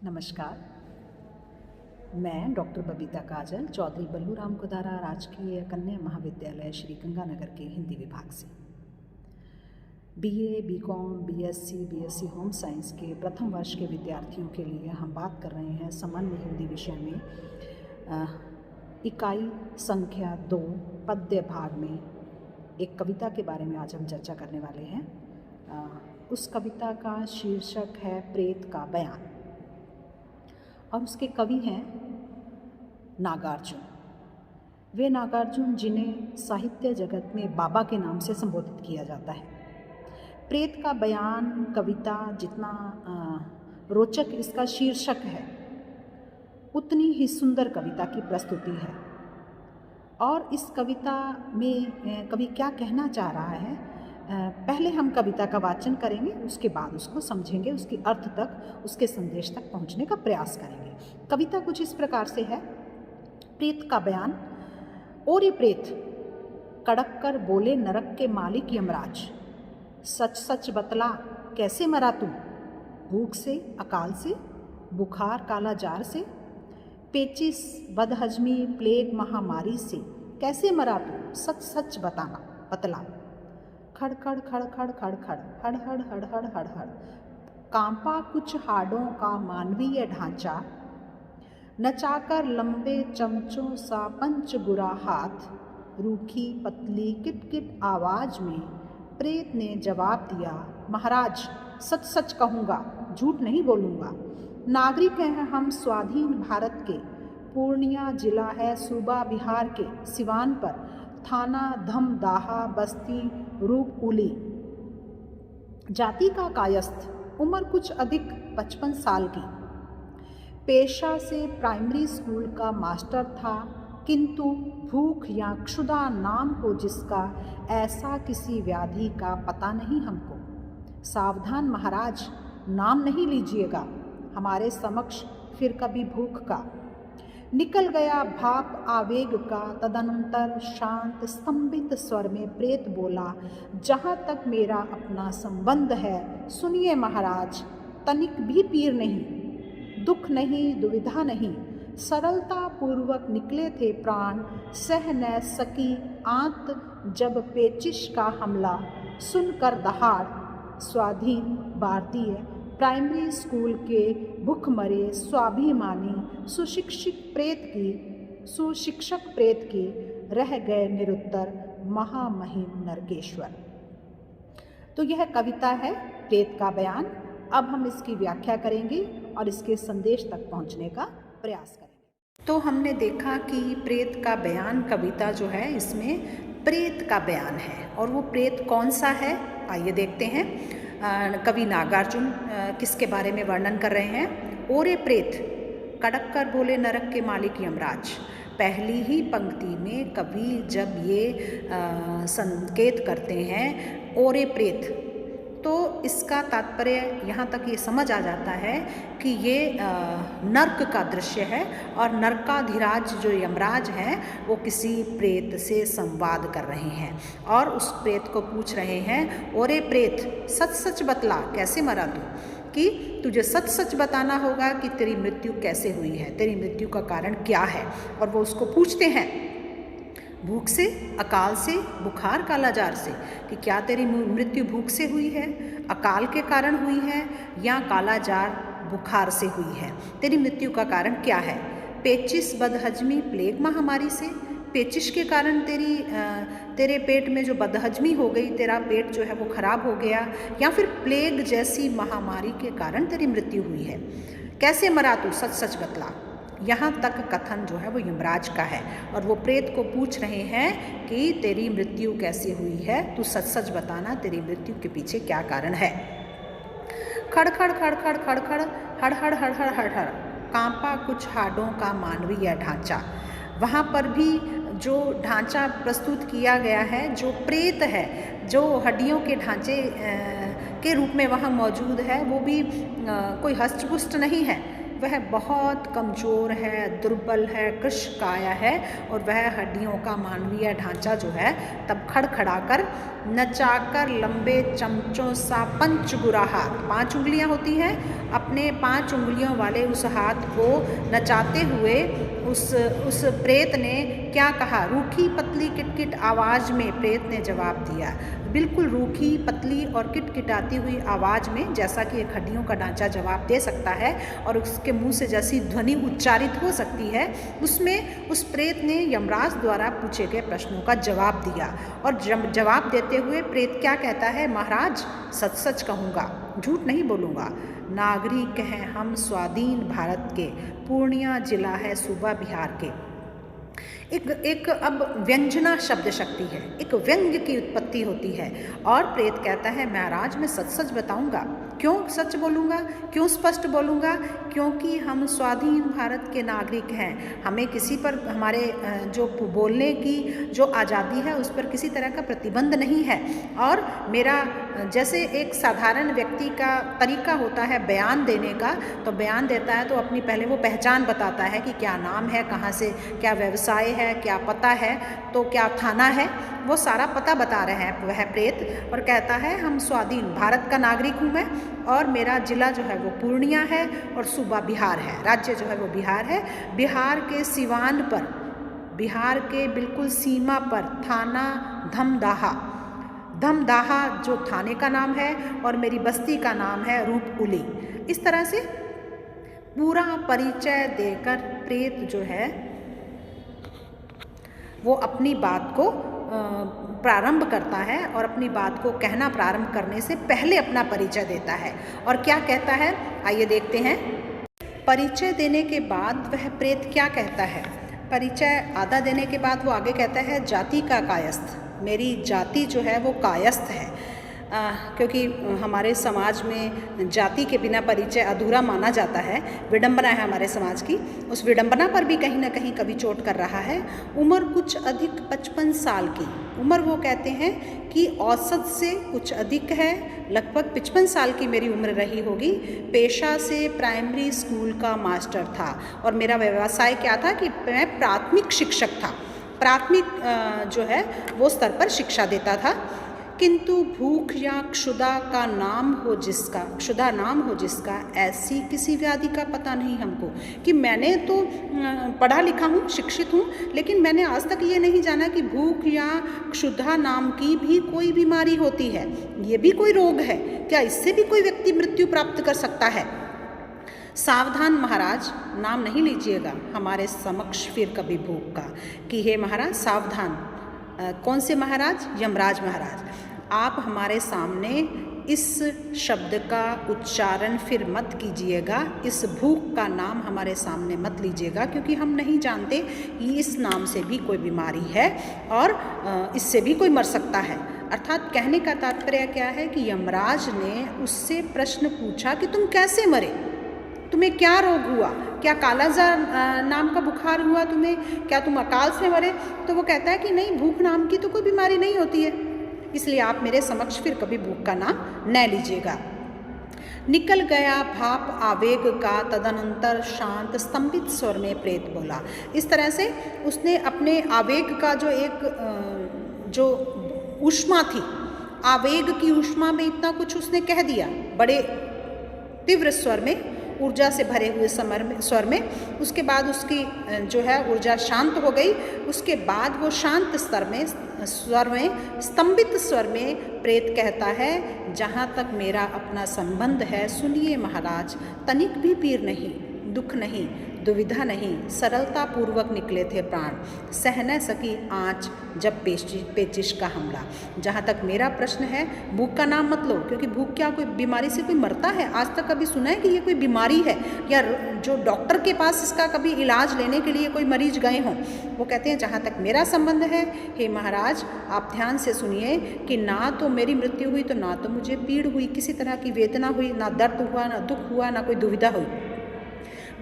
नमस्कार। मैं डॉक्टर बबीता काजल, चौधरी बल्लू राम कुदारा राजकीय कन्या महाविद्यालय श्री गंगानगर के हिंदी विभाग से BA, BCom, BSc, BSc home science के प्रथम वर्ष के विद्यार्थियों के लिए हम बात कर रहे हैं सामान्य हिंदी विषय में इकाई संख्या 2 पद्य भाग में एक कविता के बारे में आज हम चर्चा करने वाले हैं। उस कविता का शीर्षक है प्रेत का बयान और उसके कवि हैं नागार्जुन। वे नागार्जुन जिन्हें साहित्य जगत में बाबा के नाम से संबोधित किया जाता है। प्रेत का बयान कविता जितना रोचक इसका शीर्षक है, उतनी ही सुंदर कविता की प्रस्तुति है। और इस कविता में कवि क्या कहना चाह रहा है, पहले हम कविता का वाचन करेंगे, उसके बाद उसको समझेंगे, उसके अर्थ तक, उसके संदेश तक पहुंचने का प्रयास करेंगे। कविता कुछ इस प्रकार से है। प्रेत का बयान। और ये प्रेत कड़क कर बोले नरक के मालिक यमराज, सच सच बतला कैसे मरा तू, भूख से, अकाल से, बुखार काला जार से, पेचिस बदहजमी प्लेग महामारी से कैसे मरा तू, सच सच बताना बतला। खड़ खड़ खड़ खड़ खड़ खड़ हड़ हड़ हड़ हड़ हड़ हड़ कांपा कुछ हाडों का मानवीय ढांचा, नचाकर लंबे चमचों सा पंच गुरा हाथ, रूखी पतली किटकिट आवाज में प्रेत ने जवाब दिया, महाराज सच सच कहूँगा, झूठ नहीं बोलूँगा। नागरिक हैं हम स्वाधीन भारत के, पूर्णिया जिला है सूबा बिहार के, सिवान पर थाना धमदाहा बस्ती रूप उली, जाति का कायस्थ, उम्र कुछ अधिक 55 साल की, पेशा से प्राइमरी स्कूल का मास्टर था, किंतु भूख या क्षुधा नाम हो जिसका, ऐसा किसी व्याधि का पता नहीं हमको। सावधान महाराज, नाम नहीं लीजिएगा हमारे समक्ष फिर कभी भूख का। निकल गया भाप आवेग का, तदनंतर शांत स्तंभित स्वर में प्रेत बोला, जहाँ तक मेरा अपना संबंध है सुनिए महाराज, तनिक भी पीर नहीं, दुख नहीं, दुविधा नहीं, सरलता पूर्वक निकले थे प्राण, सह न सकी आंत जब पेचिश का हमला, सुनकर दहाड़ स्वाधीन भारतीय प्राइमरी स्कूल के भूखमरे स्वाभिमानी सुशिक्षक प्रेत की रह गए निरुत्तर महामहिम नरकेश्वर। तो यह कविता है प्रेत का बयान। अब हम इसकी व्याख्या करेंगे और इसके संदेश तक पहुंचने का प्रयास करेंगे। तो हमने देखा कि प्रेत का बयान कविता जो है, इसमें प्रेत का बयान है और वो प्रेत कौन सा है, आइए देखते हैं। कवि नागार्जुन किसके बारे में वर्णन कर रहे हैं। ओरे प्रेत कड़क कर बोले नरक के मालिक यमराज। पहली ही पंक्ति में कवि जब ये संकेत करते हैं ओरे प्रेत, तो इसका तात्पर्य यहाँ तक ये समझ आ जाता है कि ये नर्क का दृश्य है और नरकाधिराज जो यमराज हैं वो किसी प्रेत से संवाद कर रहे हैं और उस प्रेत को पूछ रहे हैं, ओरे प्रेत सच सच बतला कैसे मरा तू, कि तुझे सच सच बताना होगा कि तेरी मृत्यु कैसे हुई है, तेरी मृत्यु का कारण क्या है। और वो उसको पूछते हैं भूख से, अकाल से, बुखार काला जार से, कि क्या तेरी मृत्यु भूख से हुई है, अकाल के कारण हुई है या काला जार बुखार से हुई है, तेरी मृत्यु का कारण क्या है। पेचिस बदहजमी प्लेग महामारी से, पेचिश के कारण तेरे पेट में जो बदहजमी हो गई, तेरा पेट जो है वो खराब हो गया, या फिर प्लेग जैसी महामारी के कारण तेरी मृत्यु हुई है। कैसे मरा तू, सच सच बतला। यहाँ तक कथन जो है वो यमराज का है और वो प्रेत को पूछ रहे हैं कि तेरी मृत्यु कैसे हुई है, तू सच सच बताना, तेरी मृत्यु के पीछे क्या कारण है। खड़ खड़ खड़ खड़ खड़ खड़ हड़ हड़ हड़ हड़ हड़ हड़ कांपा कुछ हाडों का मानवीय ढांचा। वहाँ पर भी जो ढांचा प्रस्तुत किया गया है, जो प्रेत है, जो हड्डियों के ढांचे के रूप में वहाँ मौजूद है, वो भी कोई हष्टपुष्ट नहीं है। वह बहुत कमज़ोर है, दुर्बल है, कृशकाय है और वह हड्डियों का मानवीय ढांचा जो है तब खड़खड़ाकर नचाकर लंबे चमचों सा पंचगुरा हाथ, 5 उंगलियां होती हैं, अपने 5 उंगलियों वाले उस हाथ को नचाते हुए उस प्रेत ने क्या कहा? रूखी पतली किटकिट आवाज़ में प्रेत ने जवाब दिया, बिल्कुल रूखी पतली और किटकिटाती हुई आवाज़ में, जैसा कि एक हड्डियों का ढांचा जवाब दे सकता है और उसके मुंह से जैसी ध्वनि उच्चारित हो सकती है, उसमें उस प्रेत ने यमराज द्वारा पूछे गए प्रश्नों का जवाब दिया। और जवाब देते हुए प्रेत क्या कहता है? महाराज, सच सच कहूँगा, झूठ नहीं बोलूँगा। नागरिक हैं हम स्वाधीन भारत के, पूर्णिया जिला है सूबा बिहार के। एक अब व्यंजना शब्द शक्ति है, एक व्यंग्य की उत्पत्ति होती है और प्रेत कहता है महाराज मैं सच सच बताऊंगा। क्यों सच बोलूँगा? क्यों स्पष्ट बोलूँगा? क्योंकि हम स्वाधीन भारत के नागरिक हैं, हमें किसी पर हमारे जो बोलने की जो आज़ादी है उस पर किसी तरह का प्रतिबंध नहीं है। और मेरा जैसे एक साधारण व्यक्ति का तरीका होता है बयान देने का, तो बयान देता है तो अपनी पहले वो पहचान बताता है कि क्या नाम है, कहाँ से, क्या व्यवसाय है, क्या पता है, तो क्या थाना है, वो सारा पता बता रहे हैं वह प्रेत। और कहता है हम स्वाधीन भारत का नागरिक हूँ मैं, और मेरा जिला जो है वो पूर्णिया है और सूबा बिहार है, राज्य जो है वो बिहार है। बिहार के सिवान पर, बिहार के बिल्कुल सीमा पर थाना धमदाहा, धमदाहा जो थाने का नाम है और मेरी बस्ती का नाम है रूपकुली। इस तरह से पूरा परिचय देकर प्रेत जो है वो अपनी बात को प्रारंभ करता है और अपनी बात को कहना प्रारंभ करने से पहले अपना परिचय देता है। और क्या कहता है, आइए देखते हैं। परिचय देने के बाद वह प्रेत क्या कहता है? परिचय आधा देने के बाद वो आगे कहता है जाति का कायस्थ, मेरी जाति जो है वो कायस्थ है, क्योंकि हमारे समाज में जाति के बिना परिचय अधूरा माना जाता है। विडंबना है हमारे समाज की, उस विडंबना पर भी कहीं ना कहीं कवि चोट कर रहा है। उम्र कुछ अधिक 55 साल की, उम्र वो कहते हैं कि औसत से कुछ अधिक है, लगभग 55 साल की मेरी उम्र रही होगी। पेशा से प्राइमरी स्कूल का मास्टर था और मेरा व्यवसाय क्या था कि मैं प्राथमिक शिक्षक था, प्राथमिक जो है वो स्तर पर शिक्षा देता था। किंतु भूख या क्षुधा का नाम हो जिसका, क्षुधा नाम हो जिसका, ऐसी किसी व्याधि का पता नहीं हमको। कि मैंने तो पढ़ा लिखा हूँ, शिक्षित हूँ, लेकिन मैंने आज तक ये नहीं जाना कि भूख या क्षुधा नाम की भी कोई बीमारी होती है, ये भी कोई रोग है क्या, इससे भी कोई व्यक्ति मृत्यु प्राप्त कर सकता है। सावधान महाराज, नाम नहीं लीजिएगा हमारे समक्ष फिर कभी भूख का, कि हे महाराज सावधान। कौन से महाराज? यमराज महाराज। आप हमारे सामने इस शब्द का उच्चारण फिर मत कीजिएगा, इस भूख का नाम हमारे सामने मत लीजिएगा, क्योंकि हम नहीं जानते कि इस नाम से भी कोई बीमारी है और इससे भी कोई मर सकता है। अर्थात कहने का तात्पर्य क्या है कि यमराज ने उससे प्रश्न पूछा कि तुम कैसे मरे, तुम्हें क्या रोग हुआ, क्या कालाजार नाम का बुखार हुआ तुम्हें, क्या तुम अकाल से मरे? तो वो कहता है कि नहीं, भूख नाम की तो कोई बीमारी नहीं होती है, इसलिए आप मेरे समक्ष फिर कभी भूख का नाम न लीजिएगा। निकल गया भाप आवेग का, तदनंतर शांत स्तंभित स्वर में प्रेत बोला। इस तरह से उसने अपने आवेग का जो ऊष्मा थी, आवेग की ऊष्मा में इतना कुछ उसने कह दिया, बड़े तीव्र स्वर में, ऊर्जा से भरे हुए स्वर में। उसके बाद उसकी जो है ऊर्जा शांत हो गई। उसके बाद वो शांत स्वर में स्तंभित स्वर में प्रेत कहता है, जहाँ तक मेरा अपना संबंध है सुनिए महाराज, तनिक भी पीर नहीं, दुख नहीं, दुविधा नहीं, सरलता पूर्वक निकले थे प्राण, सह न सकी आँच जब पेचिश का हमला। जहाँ तक मेरा प्रश्न है, भूख का नाम मत लो, क्योंकि भूख क्या कोई बीमारी से कोई मरता है? आज तक कभी सुना है कि ये कोई बीमारी है, या जो डॉक्टर के पास इसका कभी इलाज लेने के लिए कोई मरीज गए हों? वो कहते हैं जहाँ तक मेरा संबंध है, हे महाराज आप ध्यान से सुनिए कि ना तो मेरी मृत्यु हुई, तो ना तो मुझे पीड़ हुई, किसी तरह की वेदना हुई, ना दर्द हुआ, ना दुख हुआ, ना कोई दुविधा हुई।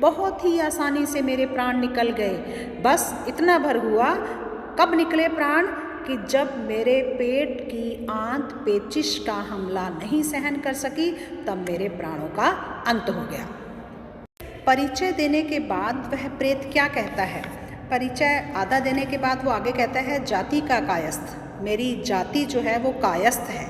बहुत ही आसानी से मेरे प्राण निकल गए। बस इतना भर हुआ, कब निकले प्राण? कि जब मेरे पेट की आंत पेचिश का हमला नहीं सहन कर सकी, तब मेरे प्राणों का अंत हो गया। परिचय देने के बाद वह प्रेत क्या कहता है? परिचय आधा देने के बाद वो आगे कहता है जाति का कायस्थ, मेरी जाति जो है वो कायस्थ है।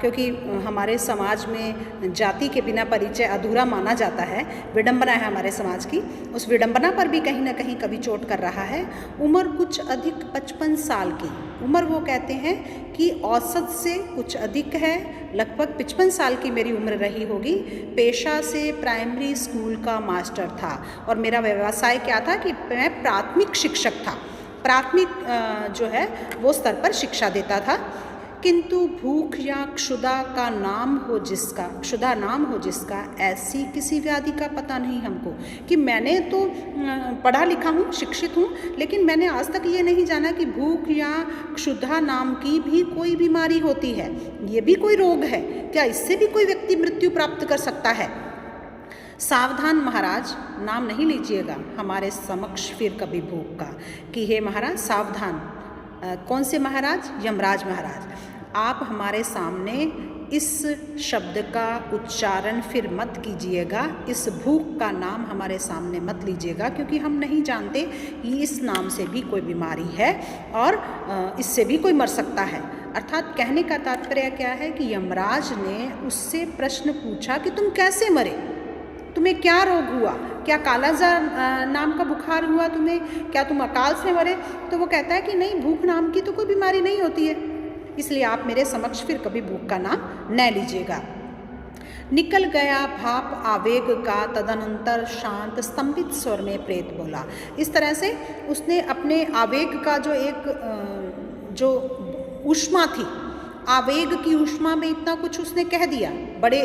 क्योंकि हमारे समाज में जाति के बिना परिचय अधूरा माना जाता है, विडंबना है हमारे समाज की। उस विडंबना पर भी कहीं ना कहीं कवि चोट कर रहा है। उम्र कुछ अधिक 55 साल की उम्र, वो कहते हैं कि औसत से कुछ अधिक है, लगभग 55 साल की मेरी उम्र रही होगी। पेशा से प्राइमरी स्कूल का मास्टर था और मेरा व्यवसाय क्या था कि मैं प्राथमिक शिक्षक था, प्राथमिक जो है वो स्तर पर शिक्षा देता था। किंतु भूख या क्षुधा का नाम हो जिसका, क्षुधा नाम हो जिसका, ऐसी किसी व्याधि का पता नहीं हमको। कि मैंने तो पढ़ा लिखा हूँ, शिक्षित हूँ, लेकिन मैंने आज तक ये नहीं जाना कि भूख या क्षुधा नाम की भी कोई बीमारी होती है, ये भी कोई रोग है क्या? इससे भी कोई व्यक्ति मृत्यु प्राप्त कर सकता है? सावधान महाराज, नाम नहीं लीजिएगा हमारे समक्ष फिर कभी भूख का, कि हे महाराज सावधान। कौन से महाराज? यमराज महाराज। आप हमारे सामने इस शब्द का उच्चारण फिर मत कीजिएगा, इस भूख का नाम हमारे सामने मत लीजिएगा, क्योंकि हम नहीं जानते कि इस नाम से भी कोई बीमारी है और इससे भी कोई मर सकता है। अर्थात कहने का तात्पर्य क्या है कि यमराज ने उससे प्रश्न पूछा कि तुम कैसे मरे, तुम्हें क्या रोग हुआ, क्या कालाजार नाम का बुखार हुआ तुम्हें, क्या तुम अकाल से मरे? तो वो कहता है कि नहीं, भूख नाम की तो कोई बीमारी नहीं होती है, इसलिए आप मेरे समक्ष फिर कभी भूख का नाम न लीजिएगा। निकल गया भाप आवेग का, तदनंतर शांत स्तंभित स्वर में प्रेत बोला। इस तरह से उसने अपने आवेग का जो एक जो ऊष्मा थी, आवेग की ऊष्मा में इतना कुछ उसने कह दिया, बड़े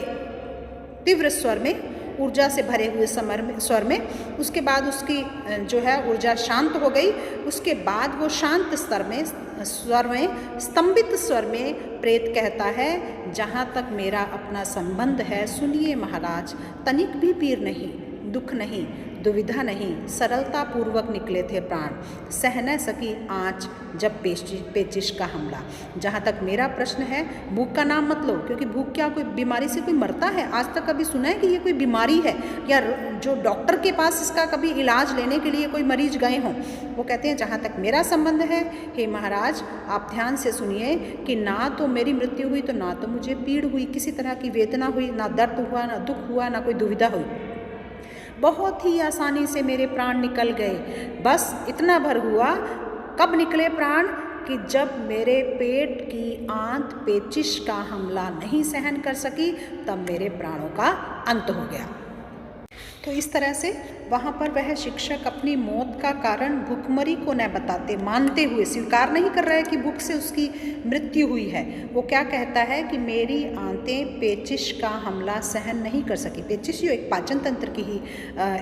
तीव्र स्वर में, ऊर्जा से भरे हुए स्वर में। उसके बाद उसकी जो है ऊर्जा शांत हो गई। उसके बाद वो शांत स्वर में स्तंभित स्वर में प्रेत कहता है, जहाँ तक मेरा अपना संबंध है सुनिए महाराज, तनिक भी पीर नहीं, दुख नहीं, दुविधा नहीं, सरलता पूर्वक निकले थे प्राण, सह न सकी आँच जब पेचिश का हमला। जहाँ तक मेरा प्रश्न है, भूख का नाम मत लो, क्योंकि भूख क्या कोई बीमारी से कोई मरता है? आज तक कभी सुना है कि ये कोई बीमारी है, या जो डॉक्टर के पास इसका कभी इलाज लेने के लिए कोई मरीज गए हों? वो कहते हैं जहाँ तक मेरा संबंध है, हे महाराज आप ध्यान से सुनिए कि ना तो मेरी मृत्यु हुई, तो ना तो मुझे पीड़ हुई, किसी तरह की वेदना हुई, ना दर्द हुआ, ना दुख हुआ, ना कोई दुविधा हुई। बहुत ही आसानी से मेरे प्राण निकल गए। बस इतना भर हुआ। कब निकले प्राण? कि जब मेरे पेट की आंत पेचिश का हमला नहीं सहन कर सकी, तब मेरे प्राणों का अंत हो गया। तो इस तरह से वहाँ पर वह शिक्षक अपनी मौत का कारण भूखमरी को न बताते, मानते हुए, स्वीकार नहीं कर रहा है कि भूख से उसकी मृत्यु हुई है। वो क्या कहता है कि मेरी आंतें पेचिश का हमला सहन नहीं कर सकी। पेचिश जो एक पाचन तंत्र की ही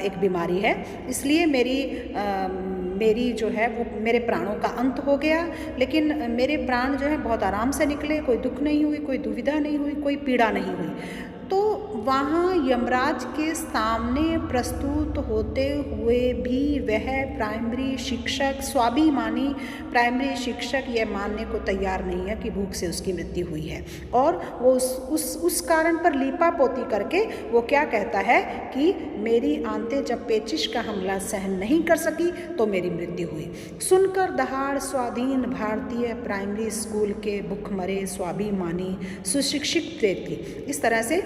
एक बीमारी है, इसलिए मेरी जो है वो मेरे प्राणों का अंत हो गया। लेकिन मेरे प्राण जो है बहुत आराम से निकले, कोई दुख नहीं हुई, कोई दुविधा नहीं हुई, कोई पीड़ा नहीं हुई। तो वहाँ यमराज के सामने प्रस्तुत होते हुए भी वह प्राइमरी शिक्षक, स्वाभिमानी प्राइमरी शिक्षक यह मानने को तैयार नहीं है कि भूख से उसकी मृत्यु हुई है, और वो उस कारण पर लीपा पोती करके वो क्या कहता है कि मेरी आंतें जब पेचिश का हमला सहन नहीं कर सकी तो मेरी मृत्यु हुई। सुनकर दहाड़ स्वाधीन भारतीय प्राइमरी स्कूल के भूखमरे स्वाभिमानी सुशिक्षित प्रेत की। इस तरह से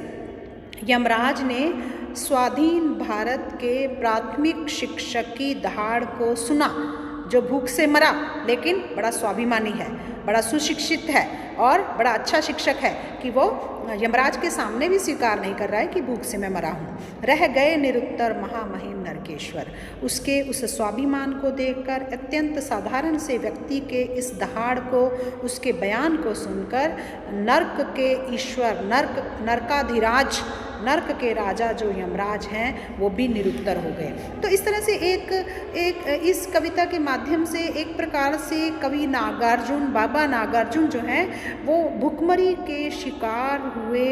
यमराज ने स्वाधीन भारत के प्राथमिक शिक्षक की दहाड़ को सुना, जो भूख से मरा लेकिन बड़ा स्वाभिमानी है, बड़ा सुशिक्षित है और बड़ा अच्छा शिक्षक है, कि वो यमराज के सामने भी स्वीकार नहीं कर रहा है कि भूख से मैं मरा हूँ। रह गए निरुत्तर महामहिम नरकेश्वर। उसके उस स्वाभिमान को देखकर, अत्यंत साधारण से व्यक्ति के इस दहाड़ को, उसके बयान को सुनकर नर्क के ईश्वर, नरकाधिराज, नर्क के राजा जो यमराज हैं वो भी निरुत्तर हो गए। तो इस तरह से एक इस कविता के माध्यम से एक प्रकार से कवि नागार्जुन, बाबा नागार्जुन जो हैं वो भूखमरी के शिकार हुए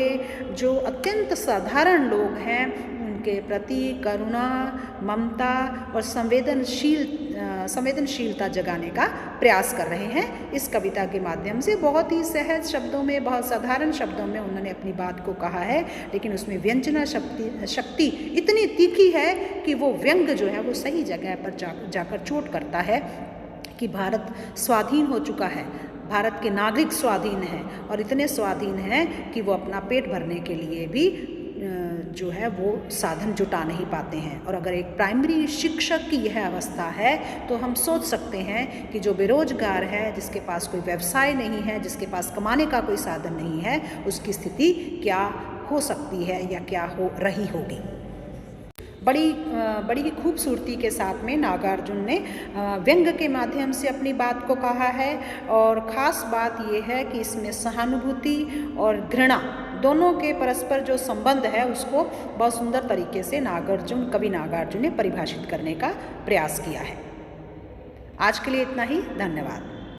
जो अत्यंत साधारण लोग हैं, उनके प्रति करुणा, ममता और संवेदनशीलता जगाने का प्रयास कर रहे हैं। इस कविता के माध्यम से बहुत ही सहज शब्दों में, बहुत साधारण शब्दों में उन्होंने अपनी बात को कहा है, लेकिन उसमें व्यंजना शक्ति इतनी तीखी है कि वो व्यंग जो है वो सही जगह पर जाकर चोट करता है कि भारत स्वाधीन हो चुका है, भारत के नागरिक स्वाधीन हैं और इतने स्वाधीन हैं कि वो अपना पेट भरने के लिए भी जो है वो साधन जुटा नहीं पाते हैं। और अगर एक प्राइमरी शिक्षक की यह अवस्था है तो हम सोच सकते हैं कि जो बेरोजगार है, जिसके पास कोई व्यवसाय नहीं है, जिसके पास कमाने का कोई साधन नहीं है, उसकी स्थिति क्या हो सकती है या क्या हो रही होगी। बड़ी ही खूबसूरती के साथ में नागार्जुन ने व्यंग के माध्यम से अपनी बात को कहा है। और ख़ास बात यह है कि इसमें सहानुभूति और घृणा दोनों के परस्पर जो संबंध है उसको बहुत सुंदर तरीके से कवि नागार्जुन ने परिभाषित करने का प्रयास किया है। आज के लिए इतना ही। धन्यवाद।